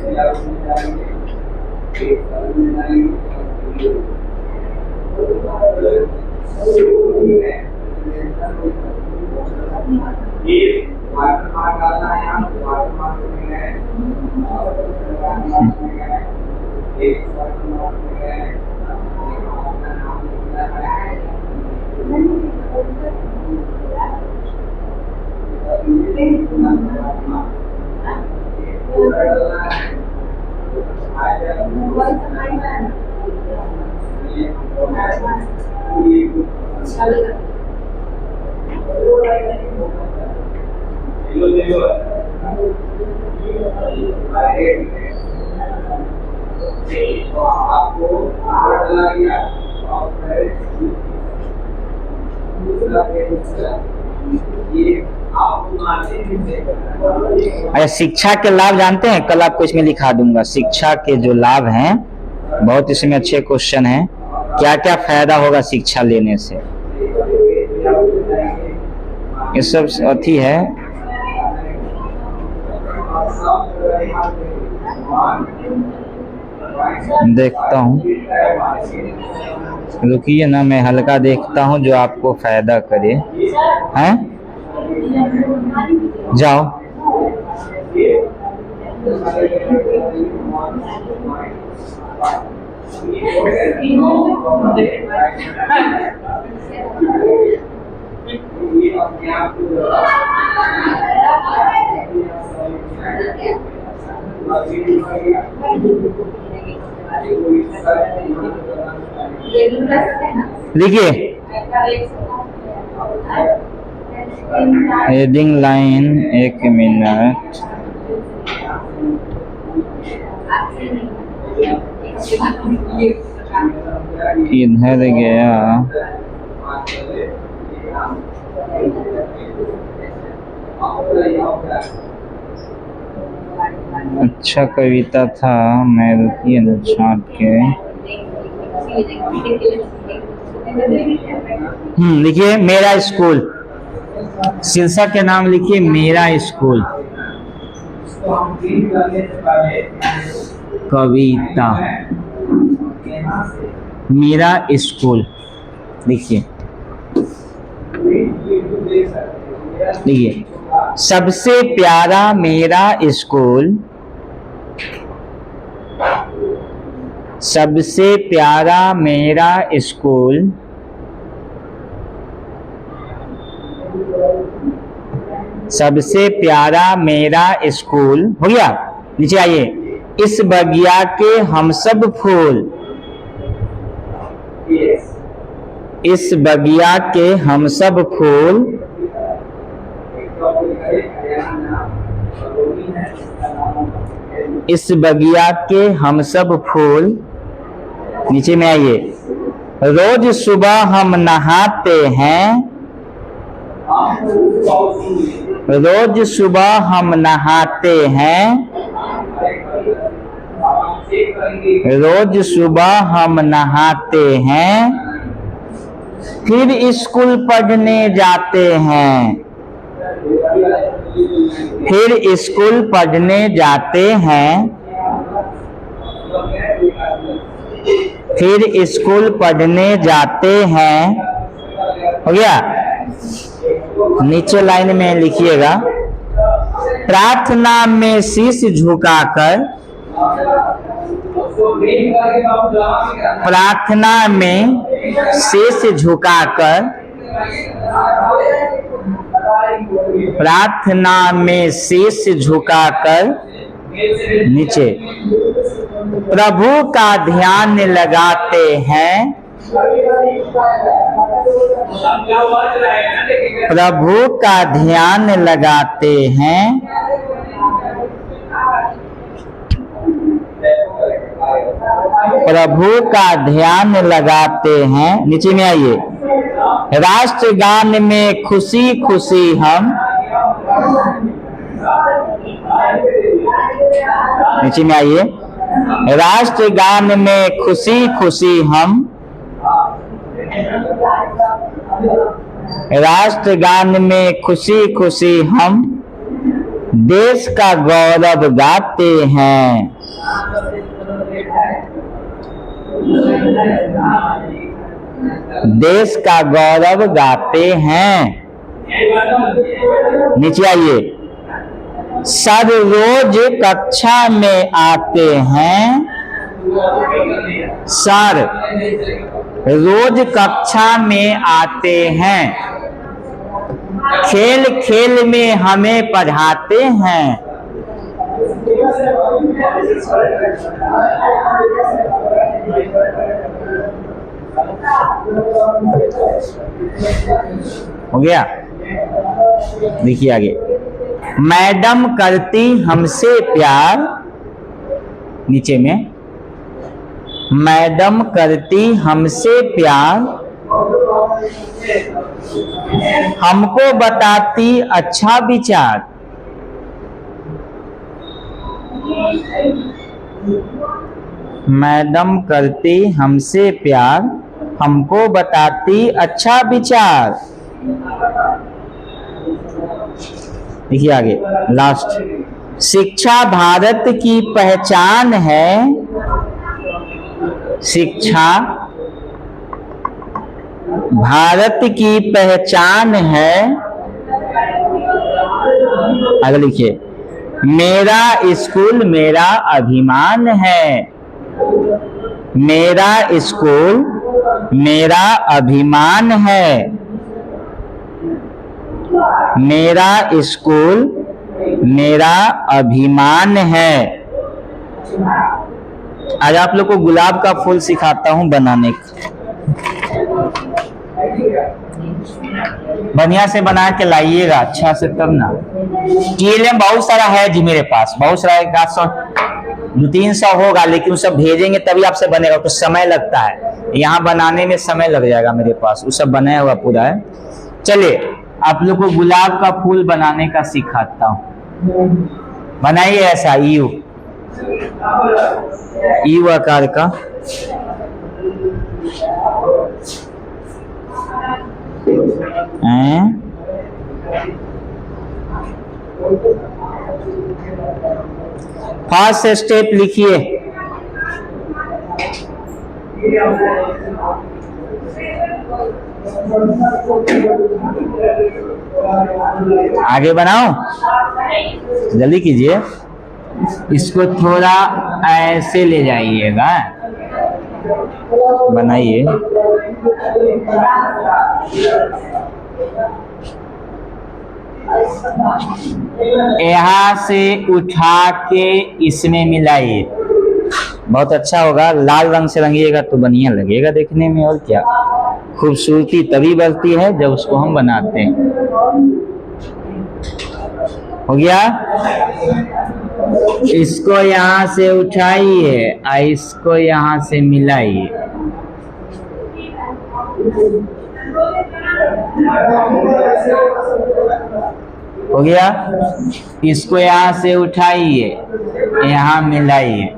अच्छा, शिक्षा के लाभ जानते हैं? कल आपको इसमें लिखा दूंगा शिक्षा के जो लाभ हैं, बहुत इसमें अच्छे क्वेश्चन हैं। क्या क्या फायदा होगा शिक्षा लेने से, ये सब अथी है। देखता हूँ, रुकिए ना, मैं हल्का देखता हूँ जो आपको फायदा करे। हैं, जाओ। देखिए हेडिंग लाइन, एक मिनट, इधर गया। अच्छा कविता था, मैं रुकिए ना छाट के। लिखिए मेरा स्कूल, शीर्षक के नाम लिखिए मेरा स्कूल। कविता मेरा स्कूल लिखिए। देखिए, सबसे प्यारा मेरा स्कूल, सबसे प्यारा मेरा स्कूल, सबसे प्यारा मेरा स्कूल। हो गया, नीचे आइए। इस बगिया के हम सब फूल, इस बगिया के हम सब फूल, इस बगिया के हम सब फूल। नीचे में आइए। रोज सुबह हम नहाते हैं, रोज सुबह हम नहाते हैं, रोज सुबह हम नहाते हैं, फिर स्कूल पढ़ने जाते हैं, फिर स्कूल पढ़ने जाते हैं, फिर स्कूल पढ़ने जाते हैं। हो गया। नीचे लाइन में लिखिएगा, प्रार्थना में शीश झुकाकर, प्रार्थना में शीश झुकाकर, प्रार्थना में शीश झुकाकर, नीचे प्रभु का ध्यान लगाते हैं, प्रभु का ध्यान लगाते हैं। प्रभु का ध्यान लगाते हैं। नीचे में आइए, राष्ट्रगान में खुशी खुशी हम, नीचे में आइए, राष्ट्रगान में खुशी खुशी हम, राष्ट्रगान में खुशी खुशी हम देश का गौरव गाते हैं। देश का गौरव गाते हैं। नीचे आइए, सर रोज कक्षा में आते हैं, सर रोज कक्षा में आते हैं, खेल खेल में हमें पढ़ाते हैं। हो गया। देखिए आगे, मैडम करती हमसे प्यार, नीचे में मैडम करती हमसे प्यार, हमको बताती अच्छा विचार। मैडम करती हमसे प्यार, हमको बताती अच्छा विचार। देखिए आगे लास्ट, शिक्षा भारत की पहचान है, शिक्षा भारत की पहचान है। आगे लिखिए, मेरा स्कूल मेरा अभिमान है, मेरा स्कूल मेरा अभिमान है, मेरा स्कूल मेरा अभिमान है। आज आप लोग को गुलाब का फूल सिखाता हूं बनाने का। बढ़िया से बना के लाइएगा, अच्छा से, तब ना। टीएलएम बहुत सारा है जी मेरे पास, बहुत सारा, 200-300 होगा, लेकिन वो सब भेजेंगे तभी आपसे बनेगा, कुछ समय लगता है, यहाँ बनाने में समय लग जाएगा मेरे पास, वो सब बनाया हुआ पूरा है। चलिए आप लोग को गुलाब का फूल बनाने का सिखाता हूँ। बनाइए ऐसा यू आकार का। फर्स्ट स्टेप लिखिए, आगे बनाओ, जल्दी कीजिए। इसको थोड़ा ऐसे ले जाइएगा, बनाइए। यहाँ से उठा के इसमें मिलाइए, बहुत अच्छा होगा। लाल रंग से रंगिएगा तो बढ़िया लगेगा देखने में, और क्या, खूबसूरती तभी बढ़ती है जब उसको हम बनाते हैं। हो गया। इसको यहाँ से उठाइए और इसको यहाँ से मिलाइए। हो गया। इसको यहाँ से उठाइए, यहाँ मिलाइए,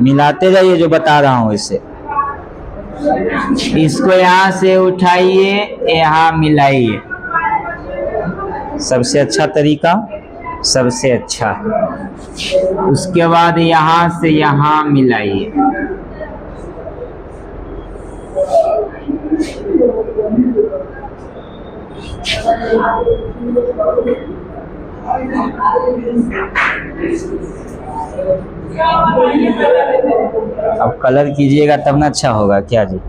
मिलाते जाइए जो बता रहा हूँ इसे। इसको यहाँ से उठाइए, यहाँ मिलाइए, सबसे अच्छा तरीका, सबसे अच्छा। उसके बाद यहाँ से यहाँ मिलाइए। अब कलर कीजिएगा तब ना अच्छा होगा क्या जी?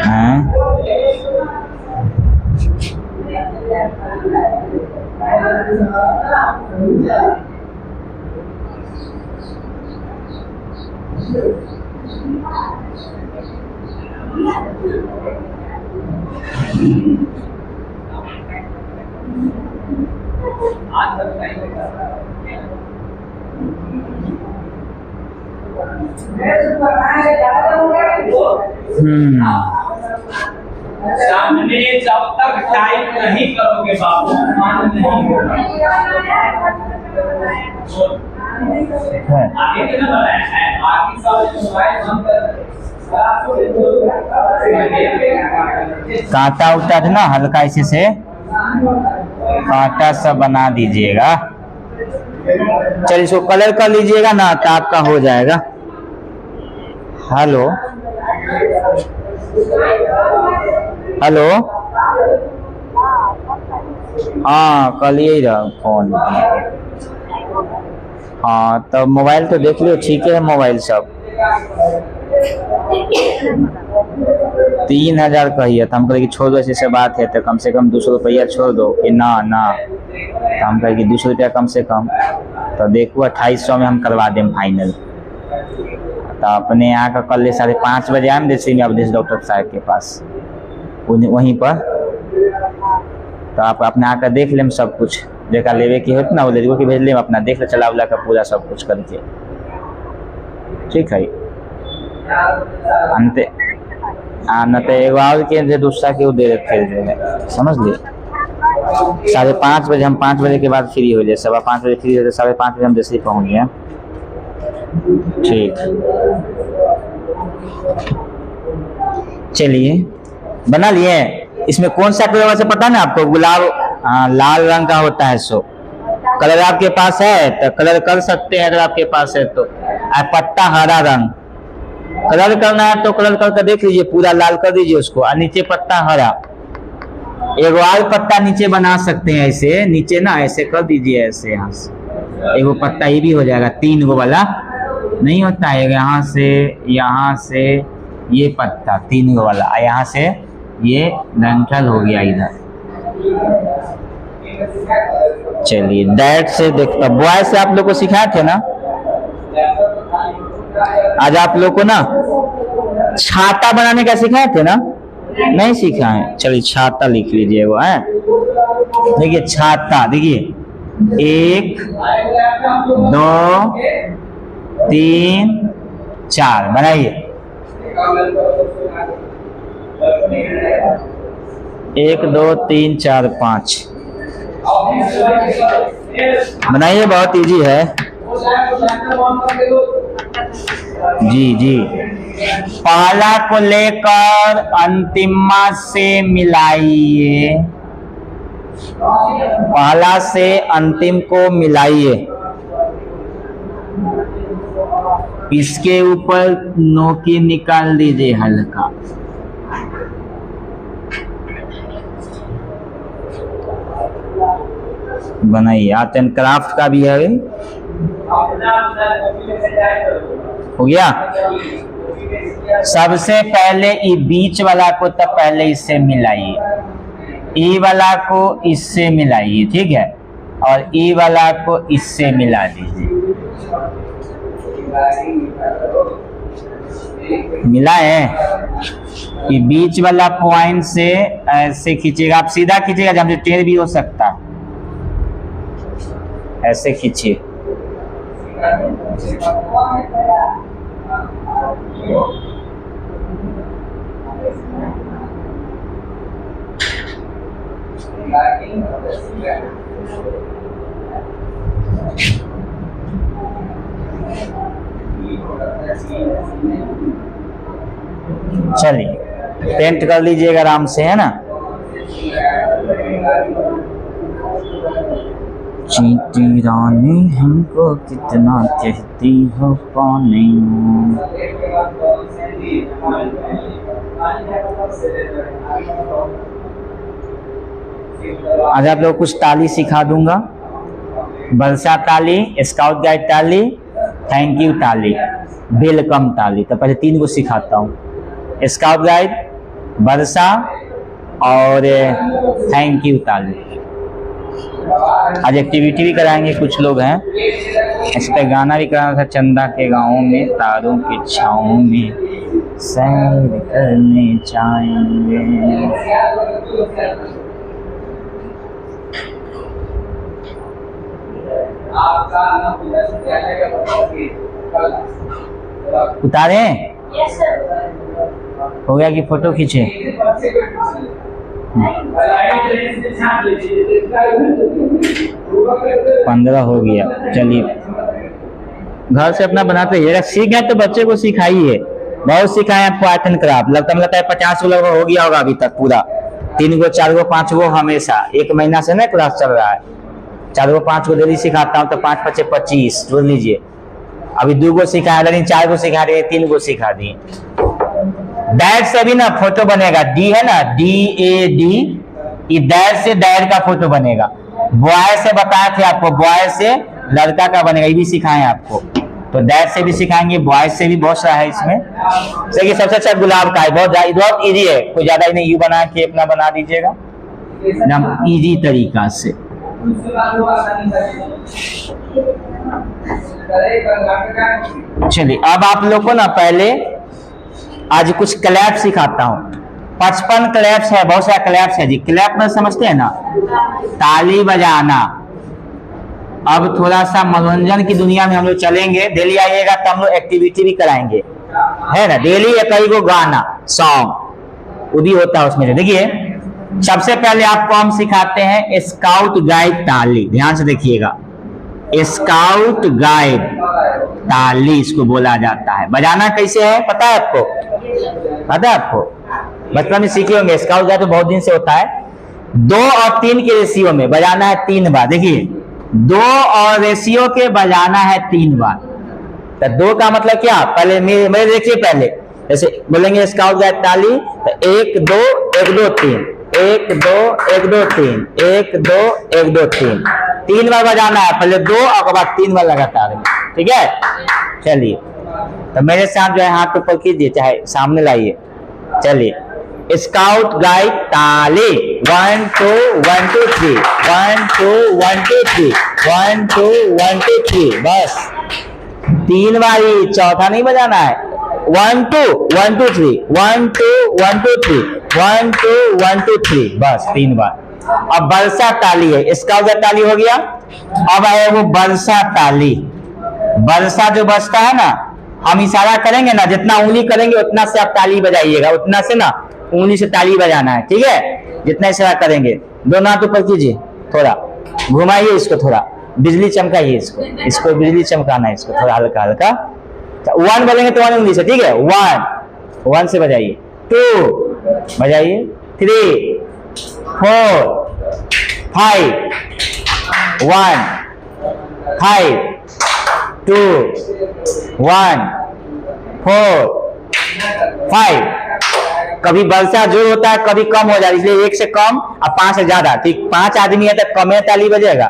हैं? सामने जब तक टाइप नहीं करोगे बाबू मान नहीं होगा। आगे क्या बताया है? बाकी सब मोबाइल बंद कर कांटा उठा था ना हल्का, इसी से कांटा सब बना दीजिएगा। चलिए इसको कलर कर लीजिएगा ना तो आपका हो जाएगा। हेलो हेलो, हाँ कल यही रहा फोन। हाँ तो मोबाइल तो देख लियो, ठीक है मोबाइल सब। 3000 कहिए तो हम कहे कि छोड़ दो, ऐसे बात है तो कम से कम 200 रुपया छोड़ दो कि ना ना, तो हम कहे कि 200 रुपया कम से कम। तो देखो 2800 में हम करवा दें फाइनल। तो अपने यहाँ का कल 5:30 बजे आए जैसे में अवधेश डॉक्टर साहब के पास वहीं पर। तो आप अपने आकर देख लें सब कुछ, जगह लेवे की होती ना वो ले की भेज लें, अपना देख ले चला उला का पूरा सब कुछ करके, ठीक है। अंत न तो एगो और के दूसरा के वो दे फिर जो है, समझ लिए। 5:30 बजे हम 5 बजे के बाद फ्री हो जाए, 5:15 बजे फ्री हो जाए, 5:30 बजे हम जैसे ही पहुँच गए। ठीक, चलिए बना लिए। इसमें कौन सा कलर वैसे पता ना आपको? गुलाब, हाँ लाल रंग का होता है। सो कलर आपके पास है तो कलर कर सकते हैं, अगर आपके पास है तो। पत्ता हरा रंग कलर करना है तो कलर करके देख लीजिए, पूरा लाल कर दीजिए उसको, और नीचे पत्ता हरा। एगो और पत्ता नीचे बना सकते हैं, ऐसे नीचे ना ऐसे कर दीजिए, ऐसे यहाँ से एगो पत्ता ये भी हो जाएगा। 3 गो वाला नहीं होता है, यहाँ से ये पत्ता 3 गो वाला, यहाँ से ये डंठल हो गया इधर। चलिए डायरेक्ट से देखता, बॉय से आप लोग को सिखाए थे ना, आज आप लोग को ना छाता बनाने का सिखाए थे ना? नहीं सिखाए? चलिए छाता लिख लीजिए वो है। देखिए छाता, देखिए 1 2 3 4 बनाइए। 1 2 3 4 5 बनाइए, बहुत इजी है। जी जी, पहला को लेकर अंतिमा से मिलाइए, पहला से अंतिम को मिलाइए। इसके ऊपर नोकी निकाल दीजिए हल्का। बनाइए, आर्ट एंड क्राफ्ट का भी है। हो गया। सबसे पहले ये बीच वाला को तब पहले इससे मिलाइए, ई वाला को इससे मिलाइए, ठीक है, और ई वाला को इससे मिला दीजिए। मिला है? ये बीच वाला पॉइंट से ऐसे खींचिएगा, आप सीधा खींचिएगा, जब टेढ़ भी हो सकता है, ऐसे खींचिए। चलिए पेंट कर लीजिएगा आराम से, है ना। चींटी रानी हमको कितना कहती हो पानी। आज आप लोग कुछ ताली सिखा दूंगा। बरसा ताली, स्काउट गाइड ताली, थैंक यू ताली, वेलकम ताली। तो पहले 3 को सिखाता हूँ, स्काउट गाइड, बरसा और थैंक यू ताली। आज एक्टिविटी भी कराएंगे, कुछ लोग हैं इस पे गाना भी कराना था। चंदा के गाँव में तारों की छाँव में सैर करने जाएंगे। उतारे हो गया कि फोटो खींचे? 15 हो गया। चलिए घर से अपना बनाते रहिएगा। सीख गए तो बच्चे को सिखाइए। बहुत सिखाए आपको आर्ट एंड क्राफ्ट। लगता है 50 को लगभग हो गया होगा अभी तक पूरा। 3 गो 4 गो 5 गो हमेशा 1 महीना से ना क्लास चल रहा है। 4 गो 5 गो डेली सिखाता हूँ तो 5 5 25 जोड़ लीजिए। अभी 2 गो सिखाया, लेकिन 4 गो सिखा दिए, 3 गो सिखा दिए। डैड से भी ना फोटो बनेगा। डी है ना, DAD, ये डैड से डैड का फोटो बनेगा। बॉय से बताए थे आपको, बॉय से लड़का का बनेगा, ये भी सिखाए आपको। तो डैड से भी सिखाएंगे, बॉय से भी बहुत सारा है इसमें। देखिए सबसे अच्छा गुलाब का है, बहुत इजी है, कोई ज्यादा ही नहीं। यू बना के अपना बना दीजिएगा एकदम इजी तरीका से। चलिए अब आप लोग को ना पहले आज कुछ क्लैप सिखाता हूँ। 55 क्लैप्स है, बहुत सारा क्लैप्स है जी। क्लैप में समझते हैं ना, ताली बजाना। अब थोड़ा सा मनोरंजन की दुनिया में हम लोग चलेंगे। डेली आइएगा तो हम लोग एक्टिविटी भी कराएंगे, है ना। डेली कई को गाना सॉन्ग वो भी होता है उसमें से। देखिए सबसे पहले आपको हम सिखाते हैं स्काउट गाइड ताली। ध्यान से देखिएगा, स्काउट गाइड ताली इसको बोला जाता है। बजाना कैसे है पता है आपको? पता है आपको? बचपन में सीखे होंगे। स्काउट गाइड तो बहुत दिन से होता है। 2 और 3 के रेशियो में बजाना है 3 बार। देखिए 2 और रेशियो के बजाना है 3 बार। तो 2 का मतलब क्या? पहले मेरे देखिए, पहले जैसे बोलेंगे स्काउट गाइड ताली तो 1 2 1 2 3, 1 2 1 2 3, 1 2 1 2 3, 3 बार बजाना है। पहले 2 और बाद 3 बार लगातार, ठीक है। चलिए तो मेरे साथ जो है हाथ ऊपर कीजिए, चाहे सामने लाइए। चलिए स्काउट गाइड ताली। 1 2 1 2 3, 1 2 1 2 3, 1 2 1 2 3, बस 3 बार ही, चौथा नहीं बजाना है। 1 2 1 2 3, 1 2 1 2 3, 1 2 1 2 3, बस 3 बार। अब बरसा ताली है, स्काउट गाइड ताली हो गया। अब है वो बरसा ताली। बरसा जो बजता है ना, हम इशारा करेंगे ना, जितना उंगली करेंगे उतना से आप ताली बजाइएगा। उतना से ना उंगली से ताली बजाना है, ठीक है। जितना इशारा करेंगे, दोनों हाथ ऊपर कीजिए, थोड़ा घुमाइए इसको, थोड़ा बिजली चमकाइए इसको बिजली चमकाना है इसको थोड़ा हल्का हल्का। 1 बोलेंगे तो 1 उंगली से, ठीक है। 1 से बजाइए, 2 बजाइए, 3 4 5, 1 5 2 1 4 5। कभी बरसा जोर होता है, कभी कम हो जाता है, इसलिए 1 से कम और 5 से ज्यादा, ठीक। 5 आदमी है तो कम है ताली बजेगा,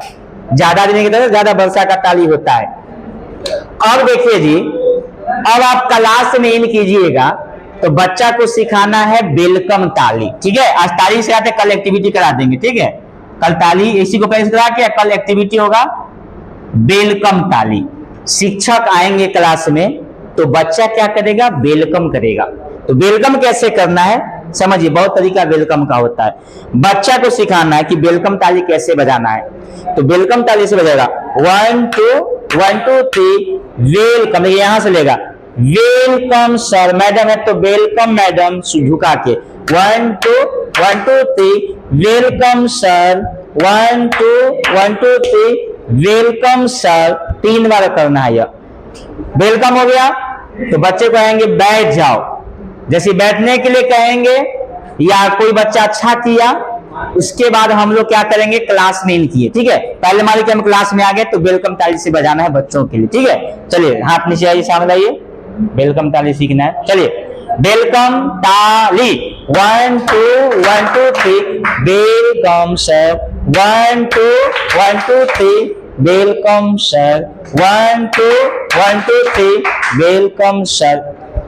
ज्यादा आदमी की तरह ज्यादा बरसा का ताली होता है। अब देखिए जी, अब आप क्लास में इन कीजिएगा तो बच्चा को सिखाना है वेलकम ताली, ठीक है। आज ताली से आते, कल एक्टिविटी करा देंगे, ठीक है। कल ताली इसी को पहले करा के कल एक्टिविटी होगा वेलकम ताली। शिक्षक आएंगे क्लास में तो बच्चा क्या करेगा? वेलकम करेगा। तो वेलकम कैसे करना है समझिए, बहुत तरीका वेलकम का होता है। बच्चा को सिखाना है कि वेलकम ताली कैसे बजाना है। तो वेलकम ताली से बजाएगा 1 2 1 2 3 वेलकम, यहां से लेगा वेलकम सर। मैडम है तो वेलकम मैडम, झुका के 1 2 1 2 3 वेलकम सर, 1 2 1 2 3 वेलकम सर। 3 बार करना है। यह वेलकम हो गया तो बच्चे को कहेंगे बैठ जाओ। जैसे बैठने के लिए कहेंगे, या कोई बच्चा अच्छा किया उसके बाद हम लोग क्या करेंगे, क्लास में इन किए, ठीक है। पहले मान लीजिए कि हम क्लास में आ गए तो वेलकम ताली से बजाना है बच्चों के लिए, ठीक है। चलिए हाथ नीचे आइए, सामने आइए, वेलकम ताली सीखना है। चलिए वेलकम ताली, 1 2 1 2 3 welcome sir, 1 2 1 2 3 welcome sir, 1 2 1 2 3 welcome sir.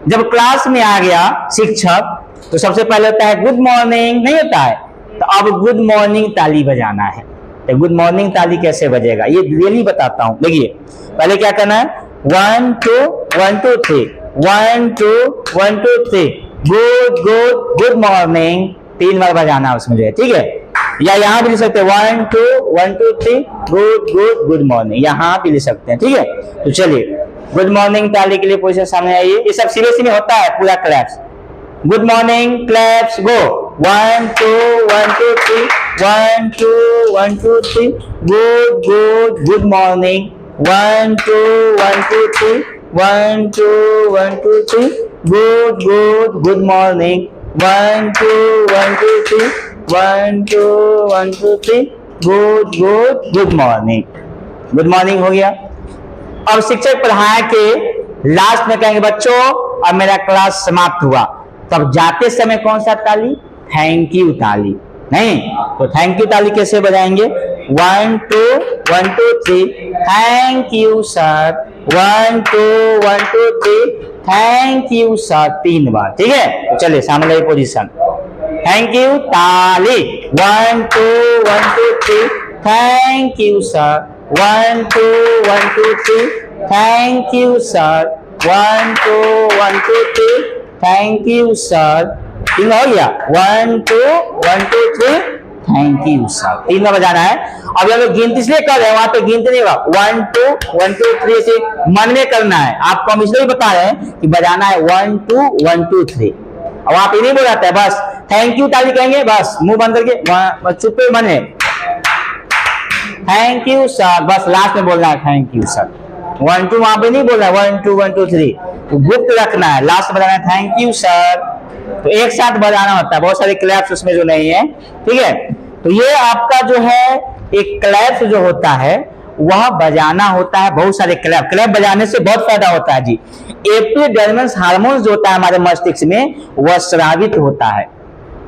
जब क्लास में आ गया शिक्षक तो सबसे पहले होता है गुड मॉर्निंग, नहीं होता है, तो अब गुड मॉर्निंग ताली बजाना है। तो गुड मॉर्निंग ताली कैसे बजेगा ये रियली बताता हूं। देखिए पहले क्या करना है, 1 2 1 2 3 1 2 1 2 3 गुड गुड गुड मॉर्निंग, 3 बार बजाना है उसमें जो है, ठीक है। या यहाँ भी लिख सकते हैं 1 2 1 2 3 गुड गुड गुड मॉर्निंग, यहाँ भी लिख सकते हैं, ठीक है। तो चलिए गुड मॉर्निंग ताली के लिए पोजीशन सामने आइए। ये सब सीरियसली में होता है पूरा क्लैप्स। गुड मॉर्निंग क्लैप्स गो, 1 2 1 2 3 1 2 1 2 3 good good good morning, 1 2 1 2 3 1 2 1 2 3 good good good morning, 1 2 1 2 3 1 2 1 2 3 good good good morning. Good morning हो गया। अब शिक्षक पढ़ाए के लास्ट में कहेंगे बच्चों अब मेरा क्लास समाप्त हुआ, तब जाते समय कौन सा ताली, थैंक यू ताली, नहीं तो थैंक यू ताली कैसे बजाएंगे, 1 2 1 2 3 thank you sir, 1 2 1 2 3 thank you sir, 3 बार, ठीक है। तो चलिए सामने वाली पोजीशन, थैंक यू ताली, 1 2 1 2 3 thank you sir, 1 2 1 2 3 thank you sir, 1 2 1 2 3 thank you sir, 3 हो गया, 1 2 1 2 3 थैंक यू सर, 3 में बजाना है। अब हम लोग गिनती इसलिए कर रहे हैं, वहां पे गिनती नहीं होगा, 1 2 1 2 3 से मन में करना है। आपको हम इसलिए बता रहे हैं कि बजाना है 1 2 1 2 3। अब आप ये नहीं बोल जाते बस थैंक यू ताली कहेंगे, बस मुंह बंद करके बस चुप पे मन है, थैंक यू सर, बस लास्ट में बोलना है थैंक यू सर। 1 2 वहां पे नहीं बोलना है 1 2 1 2 3, तो गुप्त रखना है, लास्ट में बताना है थैंक यू सर। तो एक साथ बजाना होता है, बहुत सारे क्लैप्स उसमें जो नहीं है, ठीक है। तो ये आपका जो है एक क्लैप्स जो होता है वह बजाना होता है, बहुत सारे क्लैप, क्लैप बजाने से बहुत फायदा होता है जी। एपिडर्मस हार्मोन जो होता है हमारे मस्तिष्क में वह स्रावित होता है,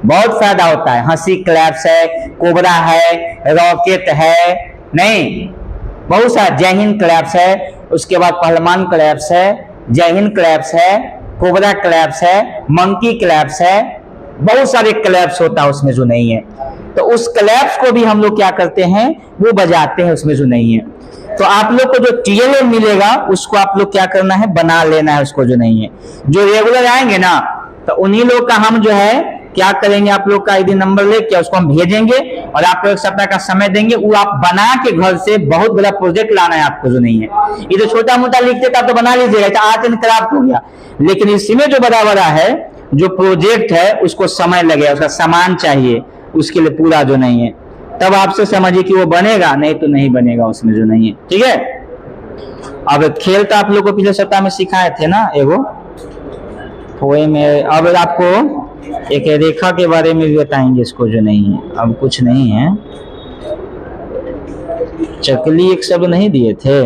बहुत फायदा होता है। हंसी क्लैप्स है, कोबरा है, रॉकेट है, नहीं बहुत सारा, जय हिंद क्लैप्स है, उसके बाद पहलवान क्लैप्स है, जय हिंद क्लैप्स है, कोबरा क्लैप्स है, मंकी क्लैप्स है, बहुत सारे क्लैप्स होता है उसमें जो नहीं है। तो उस क्लैप्स को भी हम लोग क्या करते हैं, वो बजाते हैं उसमें जो नहीं है। तो आप लोग को जो टीएलएम मिलेगा उसको आप लोग क्या करना है, बना लेना है उसको जो नहीं है। जो रेगुलर आएंगे ना तो उन्हीं लोग का हम जो है क्या करेंगे, आप लोग का आईडी नंबर लेके उसको हम भेजेंगे और आप लोग 1 सप्ताह का समय देंगे, वो आप बना के घर से बहुत बड़ा प्रोजेक्ट लाना है आपको जो नहीं है। ये तो छोटा मोटा लिख देता तो बना लीजिएगा, आज दिन खराब हो गया, लेकिन इसमें जो बड़ा बड़ा है जो प्रोजेक्ट है उसको समय लगेगा, उसका सामान चाहिए उसके लिए पूरा जो नहीं है, तब आपसे समझिए कि वो बनेगा, नहीं तो नहीं बनेगा उसमें जो नहीं है, ठीक है। अब खेल तो आप लोग को पिछले सप्ताह में सिखाए थे ना एगो पोए में, अब आपको एक रेखा के बारे में भी बताएंगे इसको जो नहीं है। अब कुछ नहीं है, चकली एक शब्द नहीं दिए थे,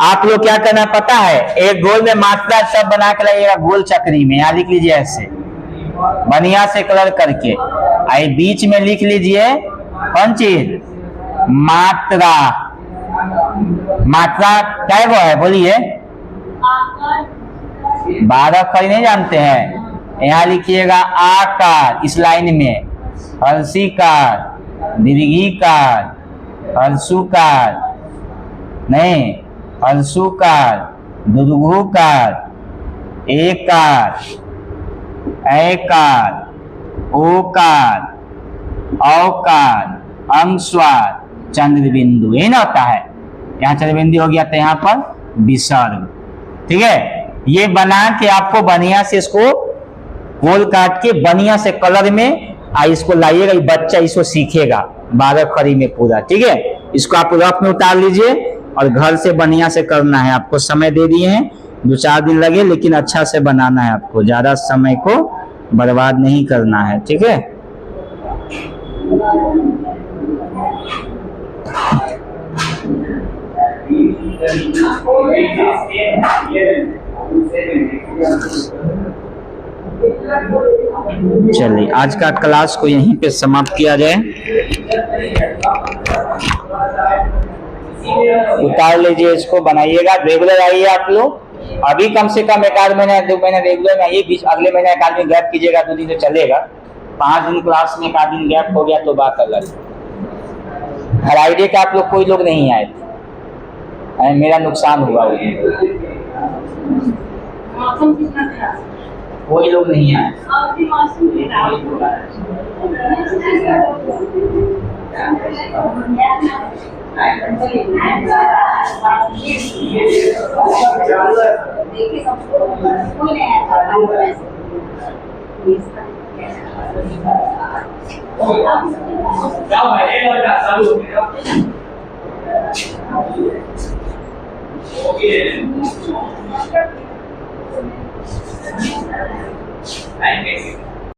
आप लोग क्या करना पता है, एक गोल में मात्रा शब्द बना के लाइएगा, गोल चक्री में यहाँ लिख लीजिए ऐसे बढ़िया से कलर करके, आई बीच में लिख लीजिए कौन चीज, मात्रा। मात्रा क्या वो है बोलिए, 12 अक्षर नहीं जानते हैं, यहाँ लिखिएगा आकार, इस लाइन में हर्षिकार, दीर्घिकार, हर्षुकार, नहीं हर्षुकार, दुर्घुकार, एकार, ऐकार, ओकार, औकार, अंशवार, चंद्रबिंदु, यही ना होता है। यहाँ चंद्रबिंदु हो गया तो यहाँ पर विसर्ग, ठीक है। ये बना के आपको बढ़िया से इसको गोल काट के बढ़िया से कलर में इसको लाइएगा, बच्चा इसको सीखेगा 12 खड़ी में पूरा, ठीक है। इसको आप रफ में उतार लीजिए और घर से बढ़िया से करना है, आपको समय दे दिए हैं, 2-4 दिन लगे लेकिन अच्छा से बनाना है, आपको ज्यादा समय को बर्बाद नहीं करना है, ठीक है। चलिए आज का क्लास को यहीं पे समाप्त किया जाए। उतार लीजिए इसको, बनाइएगा, रेगुलर आइए आप लोग। अभी कम से कम 1 महीना 2 महीना रेगुलर में आइए, अगले महीने 1 दिन गैप कीजिएगा, 2 दिन तो चलेगा। 5 दिन क्लास में 1 दिन गैप हो गया तो बात अलग। फ्राइडे का आप लोग कोई लोग नहीं आए थे, मेरा नुकसान हुआ, कोई लोग नहीं आए। Okay.